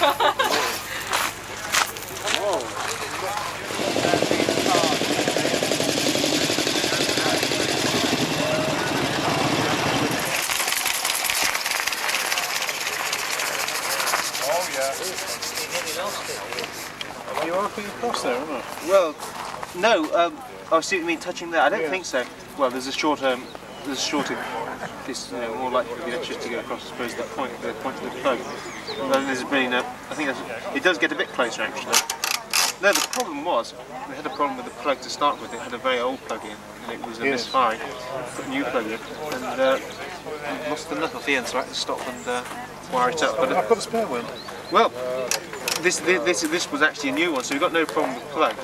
You are putting across there, aren't you? Well, no. I see what you mean. Touching there. I don't think so. Well, there's a shorter. This more likely for the electricity to go across, I suppose, the point of the plug. There's really no. I think it does get a bit closer actually. No, the problem was we had a problem with the plug to start with. It had a very old plug in, and it was misfiring. Put a new plug in, and lost the nut off the end, so I had to stop and wire it up. But I've got a spare one. Well, this was actually a new one, so we got no problem with the plug.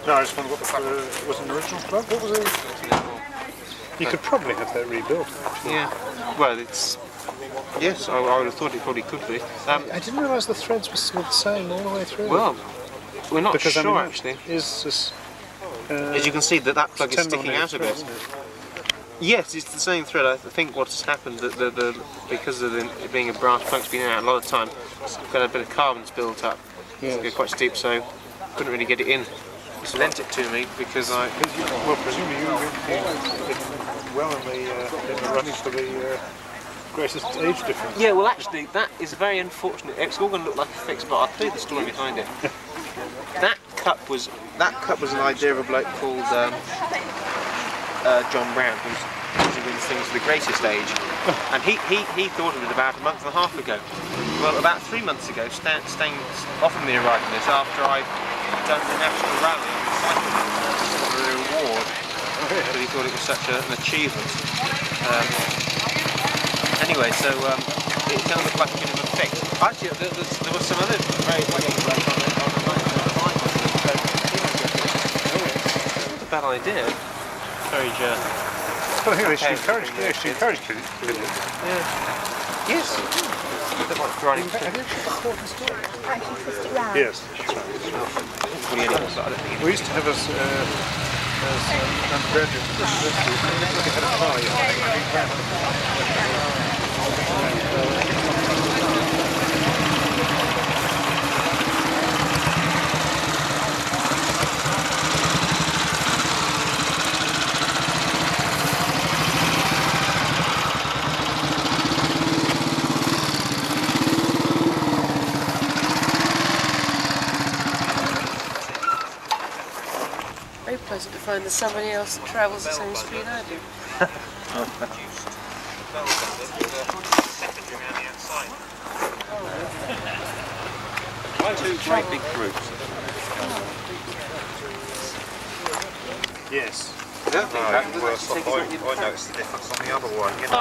No, I just wondered what was an original plug. What was it? You could probably have that rebuilt. Actually. Yeah. Well, it's. Yes, I would have thought it probably could be. I didn't realise the threads were still the same all the way through. Well, we're not because, sure actually. As you can see, that plug is sticking out a bit. Yes, it's the same thread. I think what's happened that because of it being a brass plug, it's been out a lot of time. It's got a bit of carbon's built up. Yes. It's quite steep, so couldn't really get it in. Just lent it to me because I. Well, presumably you did well in the running for the greatest age difference. Yeah, well, actually, that is very unfortunate. It's all going to look like a fix, but I'll tell you the story behind it. That cup was an idea of a bloke called John Brown, who's doing things for the greatest age, and he thought of it about a month and a half ago. Well, about 3 months ago, Stan offered me a ride on this after I'd done the national rally and cycling for a reward. But he thought it was such an achievement. Anyway, so it kind of looked like a bit of a fix. Actually, there was some other very funny stuff on the bike. Not a bad idea. Encourage. Well, I think they should encourage kids. Yeah. Yes. Have you actually got a Horton store? Actually twist it round. Yes. We used to have as undergraduates at university, we had a party. Very pleasant to find that somebody else travels the same street I do. Two great big groups. Yes. I noticed the difference on the other one. You know?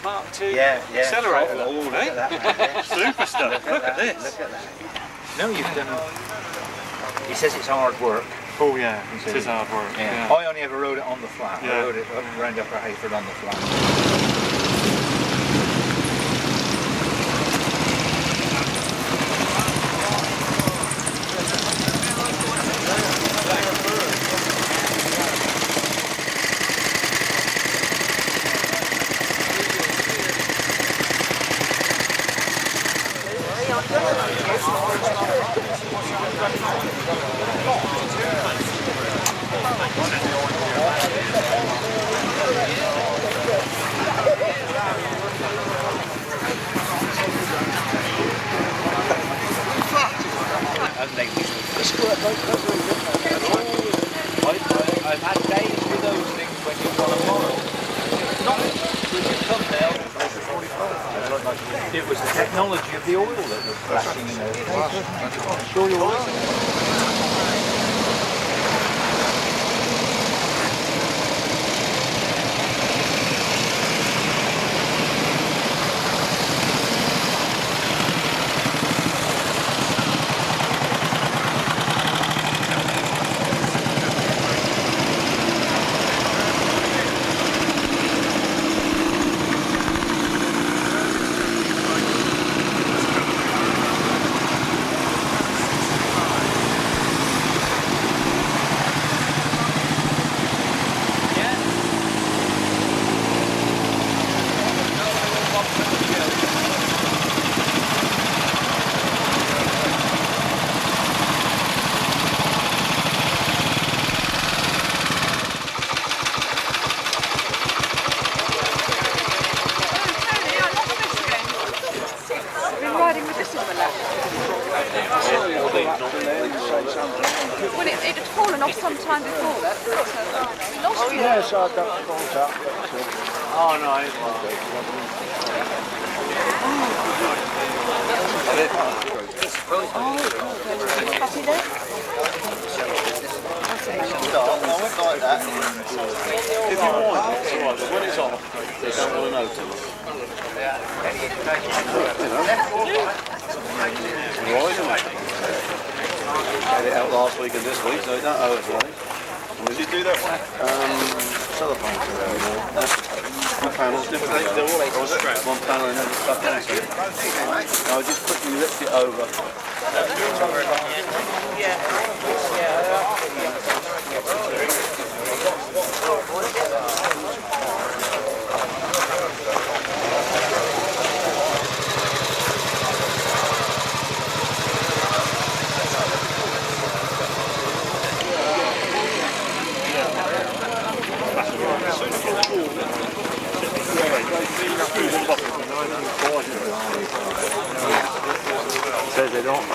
Mark II accelerator. Oh, eh? Super stuff. Look at this. No, you've done. He says it's hard work. Oh yeah, it is hard work. Yeah. I only ever rode it on the flat. Yeah. I rode it round Upper Hayford on the flat. I've had days with those things when you want to borrow. Not when you come down. It was the technology of the oil that was flashing in there. I'm sure you're right. some time before that, but we lost you. Yes, I got brought up. Oh no, it's Happy there? If you want it, it's all right, but when it's off, they don't want to know too much. Right, isn't it? Had it out last week and this week, so they don't owe us money. Did you do that one? Telephones around more. One panel's different. They're all one panel and then the stuff into it. I just quickly lift it over. Says they don't.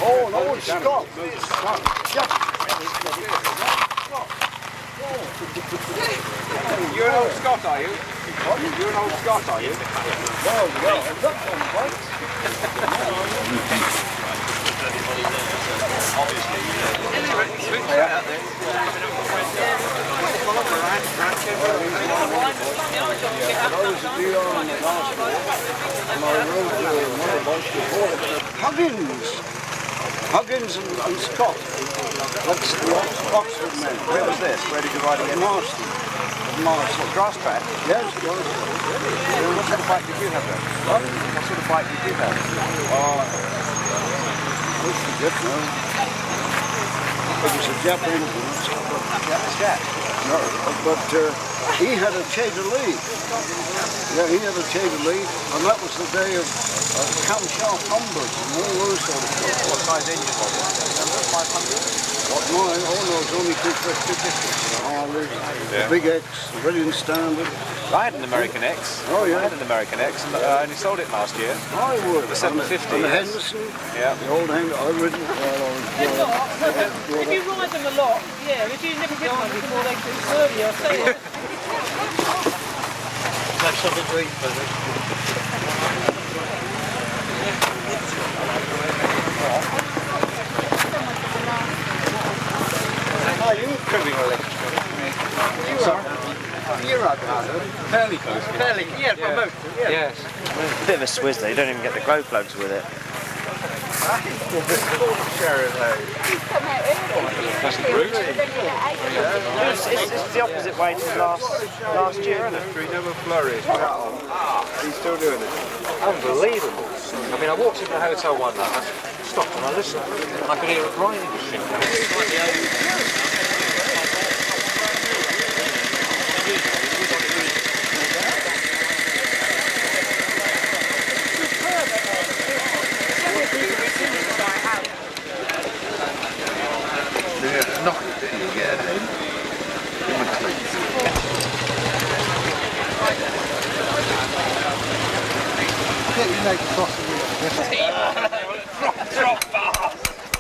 Oh, no, it's Scott. You're an old Scot, are you? You're an old Scot, are you? Well, that's one point. Huggins and Scott. That's the Oxford men. Where was this? Where did you ride again? Marston. What, grass track? Yes, yes. What sort of bike did you have then? What sort of bike did you have? What's the Jet now? It was a Jet engine. Jet? No, but he had a Chequers. Yeah, he had a Chequers, and that was the day of camshaft numbers and all those sort of stuff. What size engine was it? 500? What mine? Oh no, it's only 250. Harley, the Big X, the Brilliant Standard. I had an American X. Oh yeah. I had an American X and I only sold it last year. I would. The 750. And the yes. Henderson. Yeah. The old Henderson. I ridden. If you ride them a lot, yeah, if you never rid one before they can serve you, I'll tell you. Have something to eat, buddy. Are you cruising electric? Sorry? You're right behind it. Fairly close. Fairly, yeah, from both. Yeah. Yes. A bit of a swizz though, you don't even get the glow plugs with it. That's the route. It's the opposite way to last year, isn't it? He never flurries. He's still doing it. Unbelievable. I mean, I walked into the hotel one night, I stopped and I listened, and I could hear it grinding.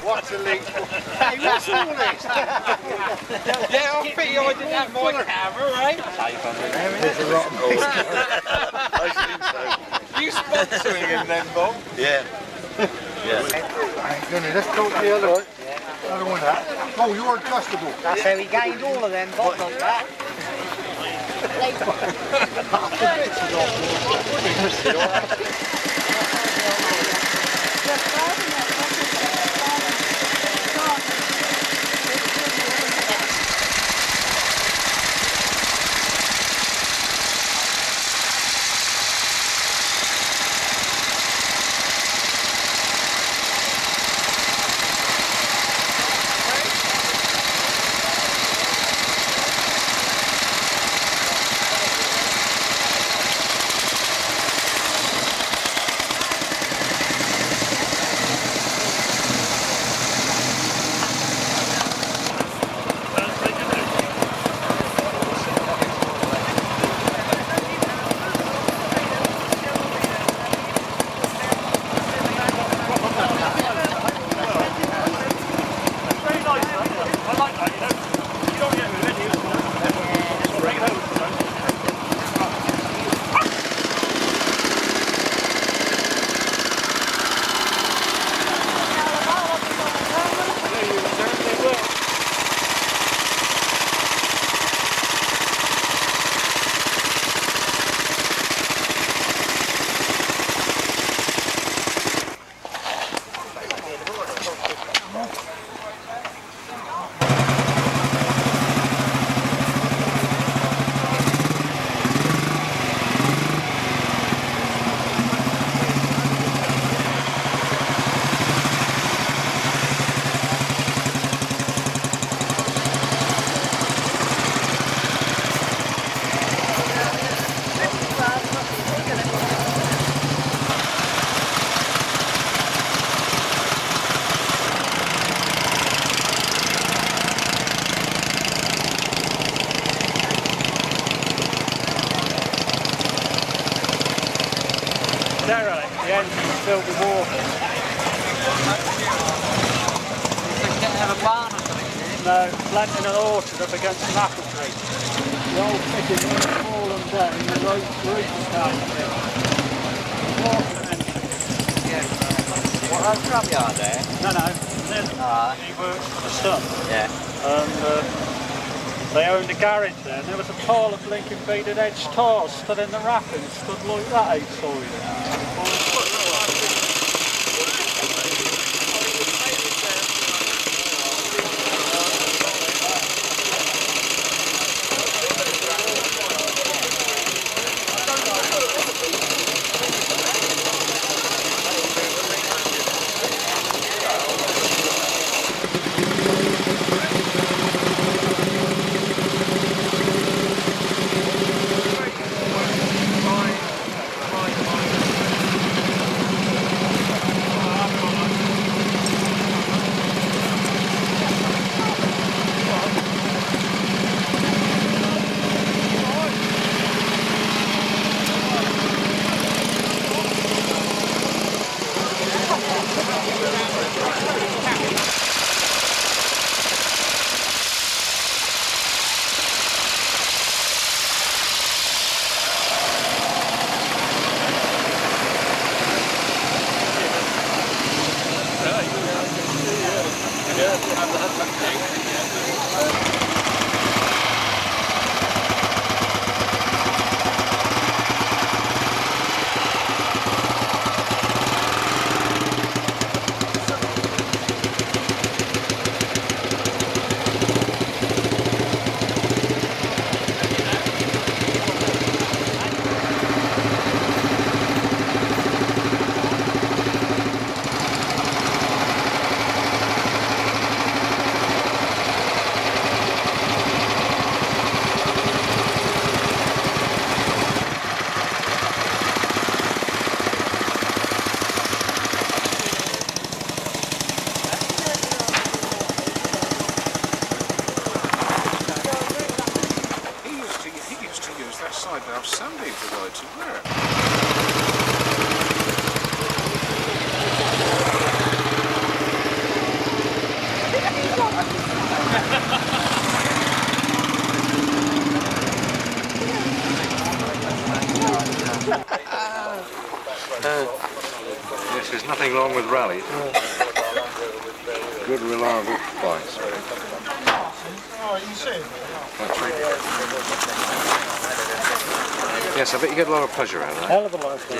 What's a leak? Hey, what's all this? Yeah, I bet I didn't have my camera, right? You sponsoring him then, Bob? Yeah. Let's go to the other one. Other one that. Oh, you're adjustable. That's how he gained all of them, Bob, like that. derelict, the engine's filled with water. Have a barn or something? No, planting an orchard up against an apple tree. The old fitting has fallen down, the roof is down. What, that scrap yard there? No, then he worked for the son. Yeah. And they owned a garage there, and there was a pile of blinking beaded edge tiles stood in the wrapping, stood like that outside. Yes, there's nothing wrong with rallies. Good, reliable bikes. Yes, I bet you get a lot of pleasure out of that. Hell of a lot of fun.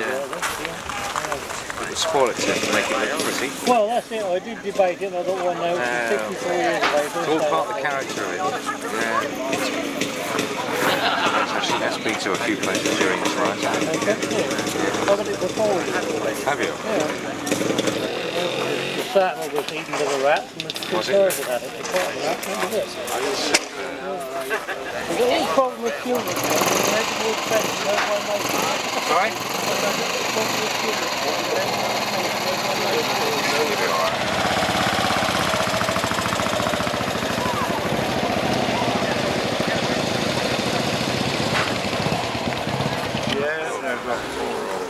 But the spoil it to make it look pretty. Well, that's it. I did debate it. I don't want to know. 64 years later. It's all part of the character of it. Yeah. I've been to a few places during this ride. Okay. I've had it before. Have you? Yeah. The saddle was eaten to the rats, and the conservative had it. They quite like that. Look at this. There's a little problem with fuel. Sorry?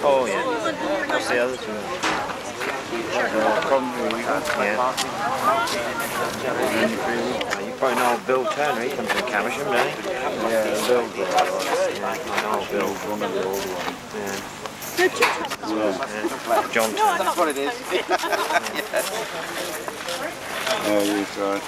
Oh yeah. What's the other two? You probably know Bill Turner, he comes from Caversham, doesn't he? Yeah, Bill. Yeah, I know Bill, one of the old ones. Yeah. John Turner. That's what it is. Yeah, you tried.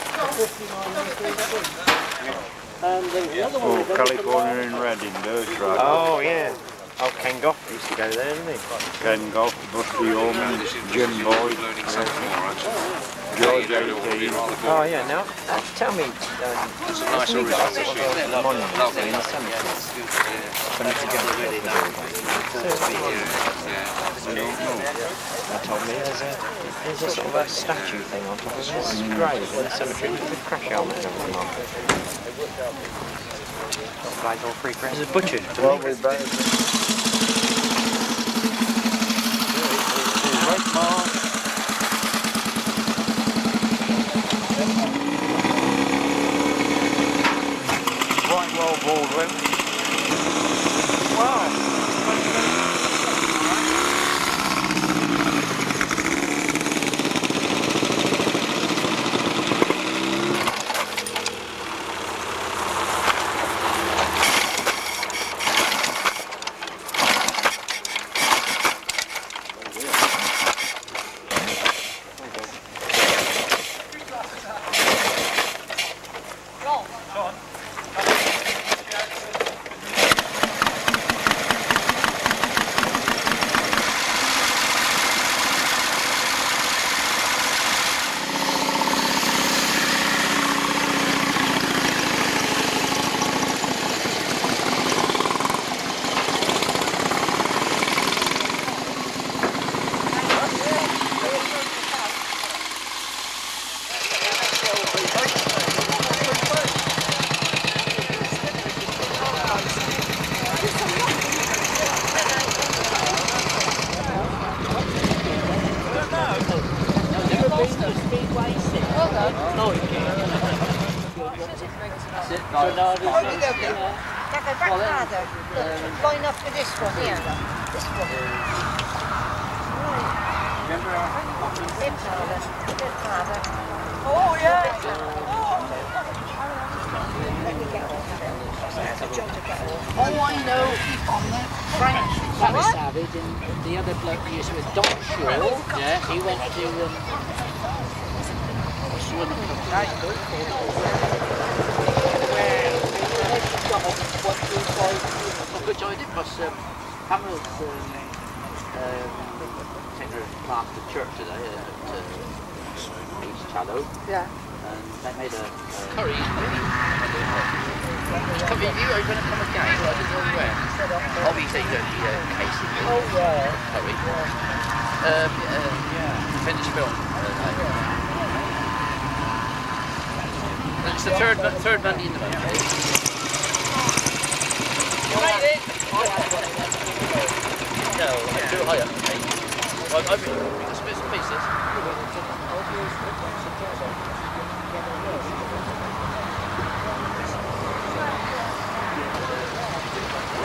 Oh, California in Reading, does right? Oh yeah. Oh, Ken Goff used to go there, didn't he? Ken Goff, Busty Orman, Jim Boyd, George 18. Oh yeah, now tell me, It's a nice original machine. monuments in the cemetery. When it's again, they told me there's a sort of a statue thing on top of his grave in the cemetery with a crash helmet and everything on. Flags all free press. There's a butcher. Right well Baldwin. Wow. joking. Like a grandfather. Line up for this one here. This one. Good father. Good father. Oh, yeah. Oh, I know, on the French, Barry Savage, and the other bloke who used to be Don Shaw, yeah, he went to swimming which I did, because Hamill's taking her class to church today at East Challow. Yeah. And they made a curry. Come in, you open up again, I didn't know where. Obviously, you don't need a casing. Oh, yeah. Curry. Finished film. It's the third Monday in the month. You made it! No, I'm too high up. I've been just bits and pieces.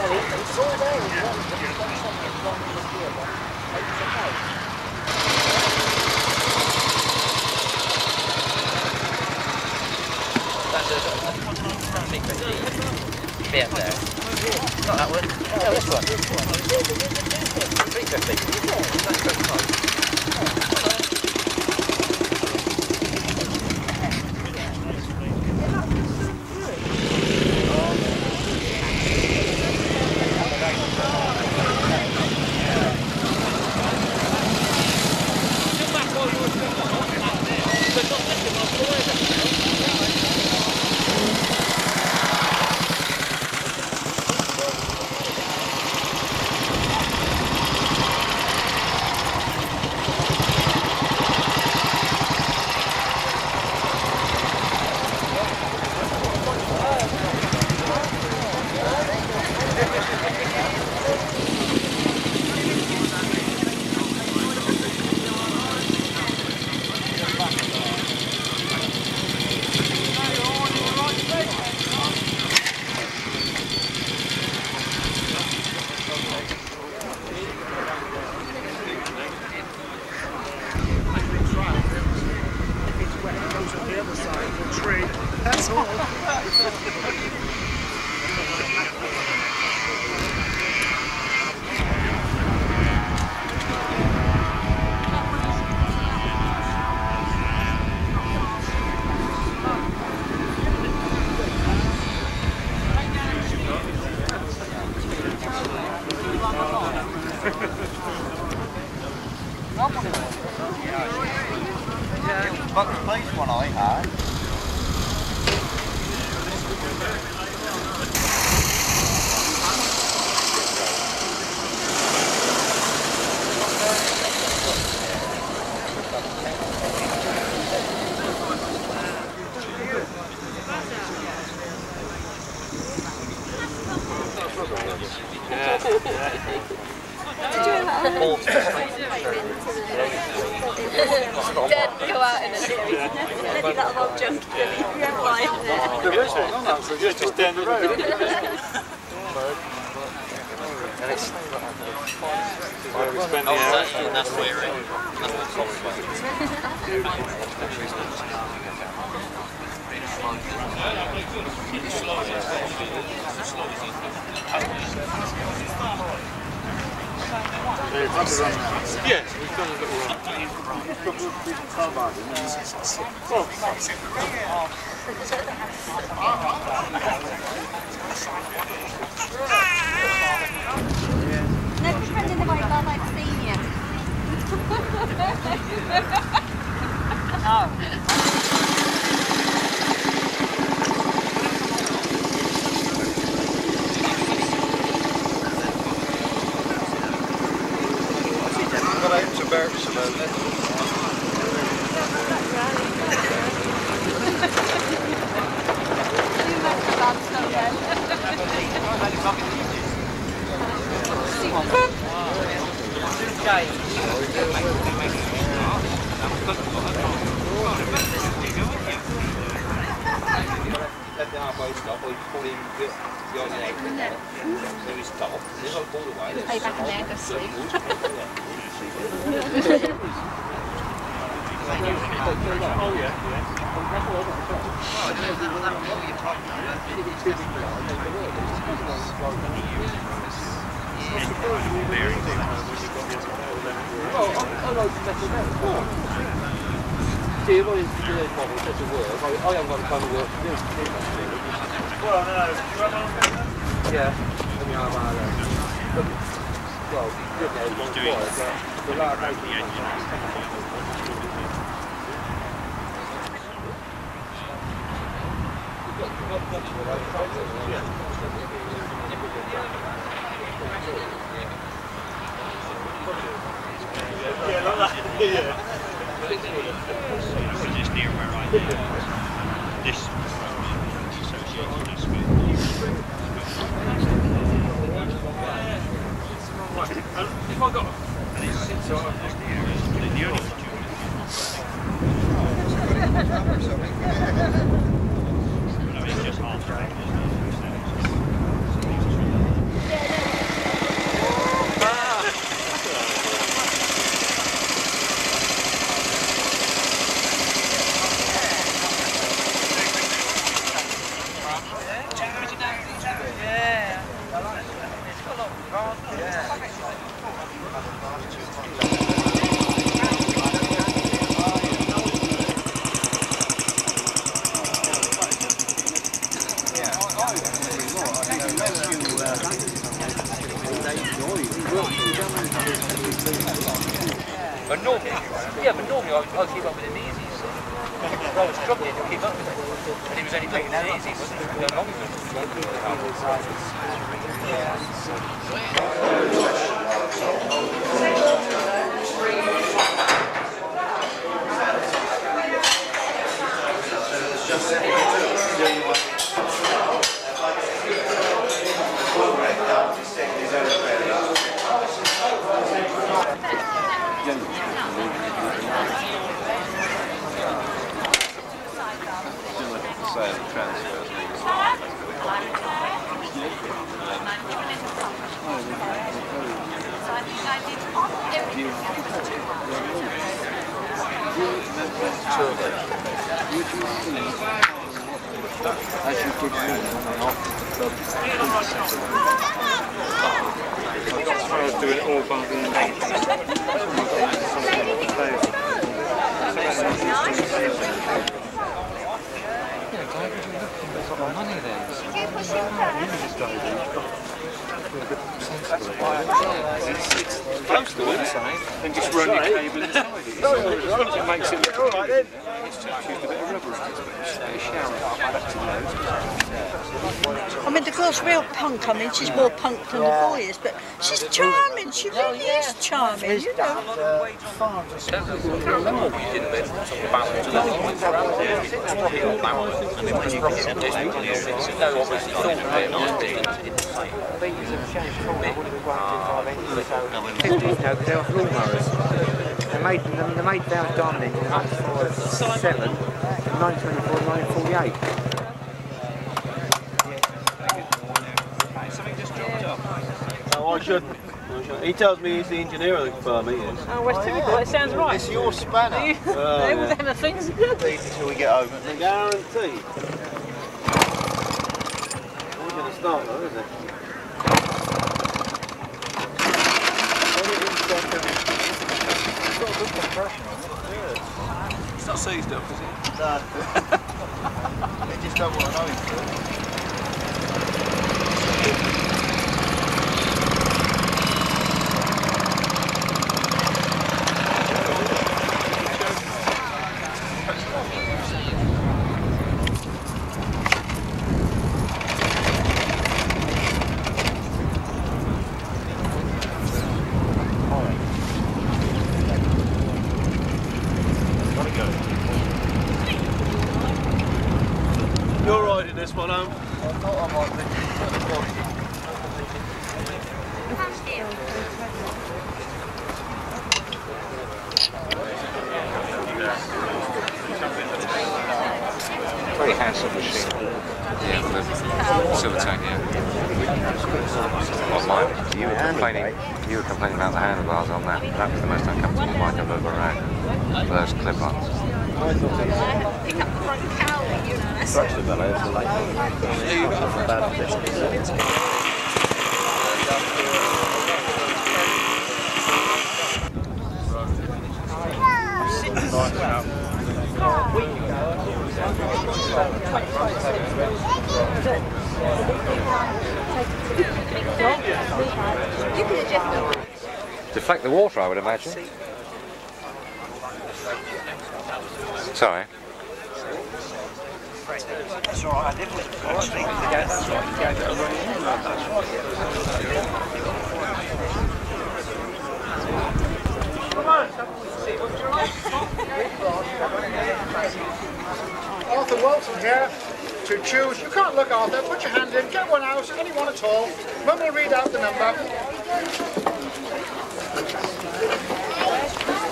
It's all there as well. It's done something wrong with the gear, but it's okay. That's a bit there. Not that one. No, this one. 350. That's 35. Bucks Place one I had. Dead go out in a series. Maybe that'll all jump. There is one on that, so just down the road. And it's where we spent the hour. That's where Yes, we've done a little run. Never friend in the white glove I've seen you. Got out to Berrick, Salome. left it halfway stop, or you pull him behind the egg from there. So he stopped, and if I pulled away, there's Pay back in there, go sleep. Oh yeah, See, if I was to do those models, such a work, I haven't got the kind of work to do. Well, no, you run on Yeah, I mean, well, good now, it's not quiet, but the last 18 months. yeah, like that. Yeah. Just near where I live. This associated us with. If I got And it's just the only I mean, just half the range. But normally I keep up with him easy. So. I was struggling to keep up with him. And he was only taking it easy, wasn't he? No longer I was doing it all by Close to it, and just run your cable inside it. It makes it look alright then. It's just a bit of rubber on it, I mean, the girl's real punk. I mean, she's more punk than the boy is, but she's charming. She really is charming, you know. They were floor mowers. They made Valve Diamond engine in 1947, 1924, 1948. No, I shouldn't. He tells me he's the engineer of the firm, he is. Oh, West Typical, it sounds right. It's your spanner. They all them things. Until we get home. I guarantee. We're going to start though, isn't it? It's got a good compression on it. Yeah. It's not seized up, is it? No. They just don't want to know him. You're riding this one home? I thought I might be. Very handsome machine. Yeah, the silver tank, yeah. Well, mine. You were complaining about the handlebars on that. That was the most uncomfortable bike I've ever had. For those clip-ons. Pick up the front cowling, you know. Scratch the belly, it's a late one. Bad business. Deflect the water, I would imagine. Sorry. That's all right, I did with it, actually. Arthur Walton here to choose. You can't look, Arthur. Put your hand in. Get one out. Any one at all. Mum will read out the number.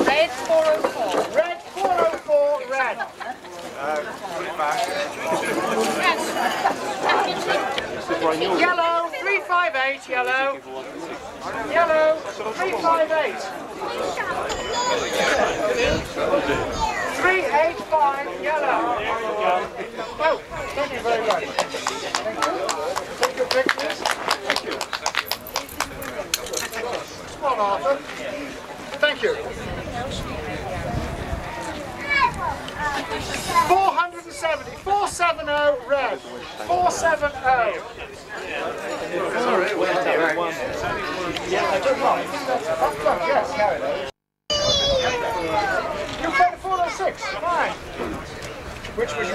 Red 404. Red 404. Red. Yellow 358. Yellow. Yellow 358. 385. Yellow. Oh, thank you very much. Thank you. Take your pictures. Thank you. Come on, Arthur. Thank you. 470. 470 red. 470. Sorry, yes. You played 406. Fine. Which would you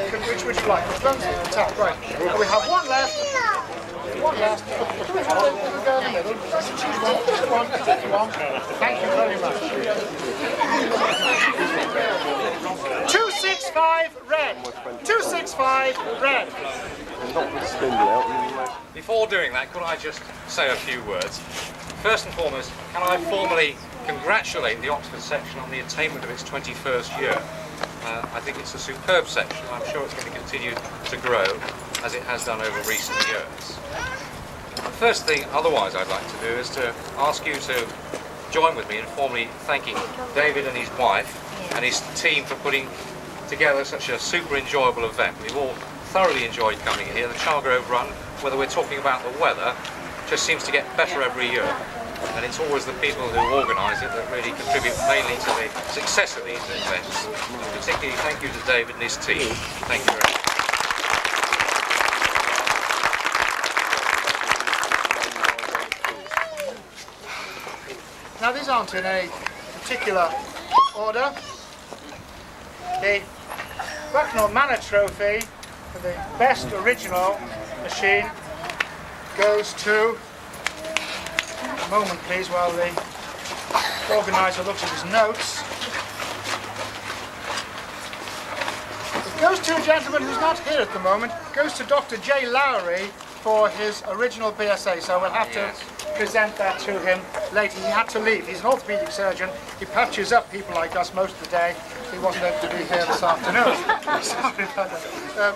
like? The front or the top? Right. And we have one left. One last. Do we have a go in the middle? Let's choose one. Pick one. Pick one. Thank you very much. 265 red. 265 red. Before doing that, could I just say a few words? First and foremost, can I formally congratulate the Oxford section on the attainment of its 21st year. I think it's a superb section. I'm sure it's going to continue to grow as it has done over recent years. The first thing otherwise I'd like to do is to ask you to join with me in formally thanking David and his wife and his team for putting together such a super enjoyable event. We've all thoroughly enjoyed coming here. The Chargrove Run, whether we're talking about the weather, just seems to get better every year. And it's always the people who organise it that really contribute mainly to the success of these events. Particularly thank you to David and his team. Thank you very much. Now these aren't in a particular order. The Bucknell Manor Trophy for the best original machine goes to, a moment please while the organiser looks at his notes. It goes to a gentleman who's not here at the moment. It goes to Dr. J. Lowry for his original BSA, so we'll have to present that to him later. He had to leave. He's an orthopaedic surgeon. He patches up people like us most of the day. He wasn't able to be here this afternoon. Sorry about that.